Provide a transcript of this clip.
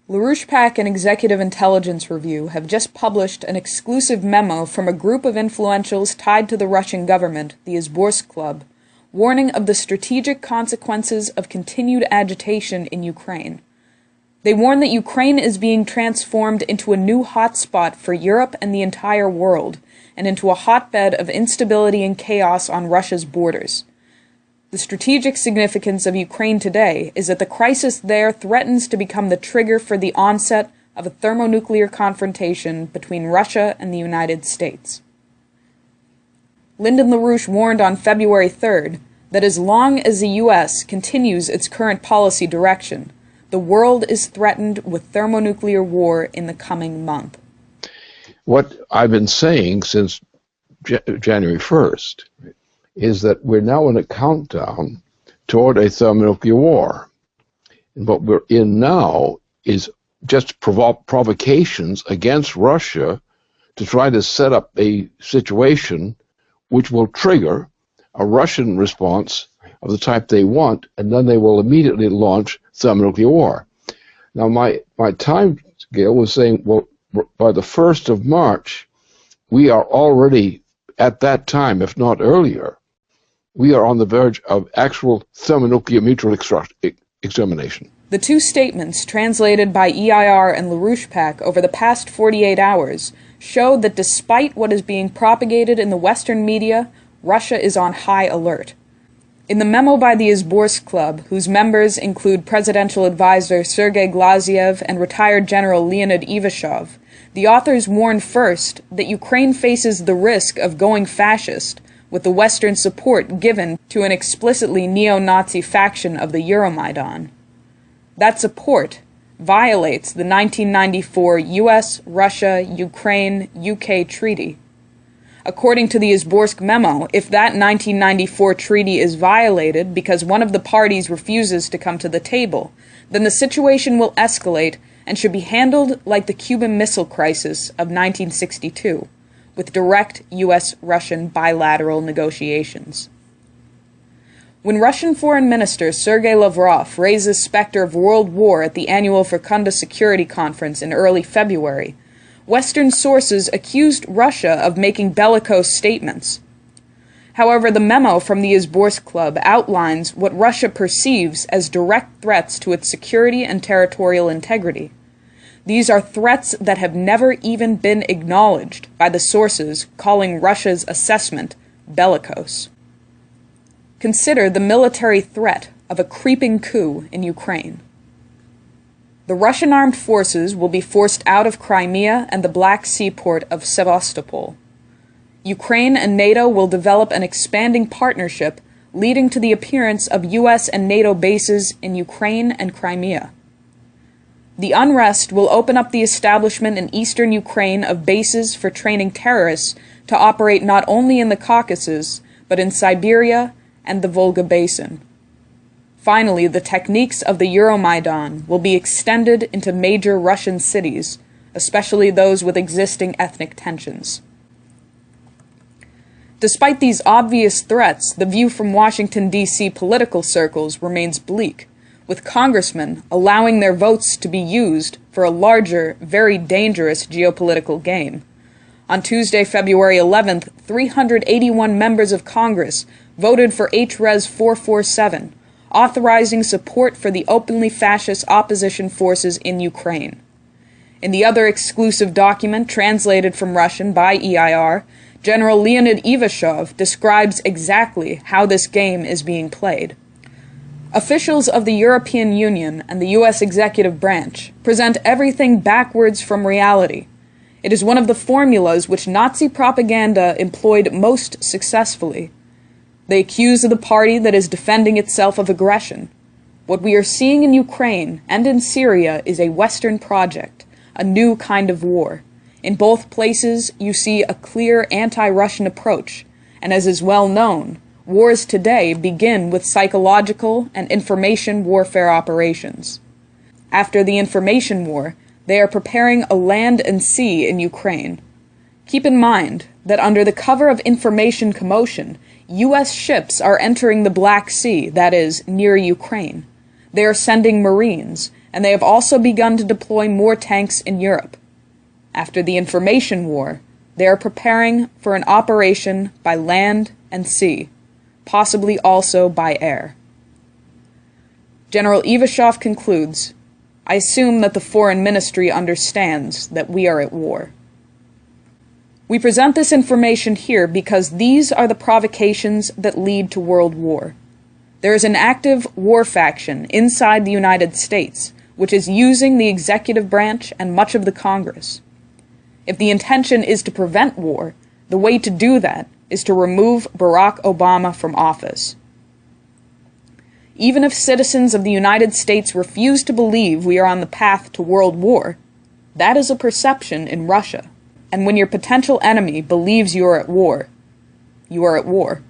LaRouche and Executive Intelligence Review have just published an exclusive memo from a group of influentials tied to the Russian government, the Izborsk Club, warning of the strategic consequences of continued agitation in Ukraine. They warn that Ukraine is being transformed into a new hotspot for Europe and the entire world, and into a hotbed of instability and chaos on Russia's borders. The strategic significance of Ukraine today is that the crisis there threatens to become the trigger for the onset of a thermonuclear confrontation between Russia and the United States. Lyndon LaRouche warned on February 3rd that as long as the U.S. continues its current policy direction, the world is threatened with thermonuclear war in the coming month. What I've been saying since January 1st is that we're now in a countdown toward a thermonuclear war. And what we're in now is just provocations against Russia to try to set up a situation which will trigger a Russian response of the type they want, and then they will immediately launch thermonuclear war. Now, my time scale was saying, well, by the 1st of March, we are already at that time, if not earlier, we are on the verge of actual thermonuclear mutual extermination. The two statements, translated by EIR and LaRouche over the past 48 hours, show that despite what is being propagated in the Western media, Russia is on high alert. In the memo by the Izborsk Club, whose members include presidential advisor Sergei Glaziev and retired General Leonid Ivashov, the authors warn first that Ukraine faces the risk of going fascist, with the Western support given to an explicitly neo-Nazi faction of the Euromaidan. That support violates the 1994 US, Russia, Ukraine, UK treaty. According to the Izborsk memo, if that 1994 treaty is violated because one of the parties refuses to come to the table, then the situation will escalate and should be handled like the Cuban Missile Crisis of 1962. With direct U.S.-Russian bilateral negotiations. When Russian Foreign Minister Sergei Lavrov raised the specter of world war at the annual Fecunda Security Conference in early February, Western sources accused Russia of making bellicose statements. However, the memo from the Izborsk Club outlines what Russia perceives as direct threats to its security and territorial integrity. These are threats that have never even been acknowledged by the sources calling Russia's assessment bellicose. Consider the military threat of a creeping coup in Ukraine. The Russian armed forces will be forced out of Crimea and the Black Sea port of Sevastopol. Ukraine and NATO will develop an expanding partnership leading to the appearance of US and NATO bases in Ukraine and Crimea. The unrest will open up the establishment in eastern Ukraine of bases for training terrorists to operate not only in the Caucasus, but in Siberia and the Volga Basin. Finally, the techniques of the Euromaidan will be extended into major Russian cities, especially those with existing ethnic tensions. Despite these obvious threats, the view from Washington, D.C. political circles remains bleak, with congressmen allowing their votes to be used for a larger, very dangerous geopolitical game. On Tuesday, February 11th, 381 members of Congress voted for H-Res 447, authorizing support for the openly fascist opposition forces in Ukraine. In the other exclusive document, translated from Russian by EIR, General Leonid Ivashov describes exactly how this game is being played. Officials of the European Union and the U.S. executive branch present everything backwards from reality. It is one of the formulas which Nazi propaganda employed most successfully. They accuse the party that is defending itself of aggression. What we are seeing in Ukraine and in Syria is a Western project, a new kind of war. In both places, you see a clear anti-Russian approach, and as is well known, wars today begin with psychological and information warfare operations. After the information war, they are preparing a land and sea in Ukraine. Keep in mind that under the cover of information commotion, U.S. ships are entering the Black Sea, that is, near Ukraine. They are sending Marines, and they have also begun to deploy more tanks in Europe. After the information war, they are preparing for an operation by land and sea, possibly also by air. General Ivashov concludes, "I assume that the Foreign Ministry understands that we are at war." We present this information here because these are the provocations that lead to world war. There is an active war faction inside the United States, which is using the executive branch and much of the Congress. If the intention is to prevent war, the way to do that is to remove Barack Obama from office. Even if citizens of the United States refuse to believe we are on the path to world war, that is a perception in Russia. And when your potential enemy believes you are at war, you are at war.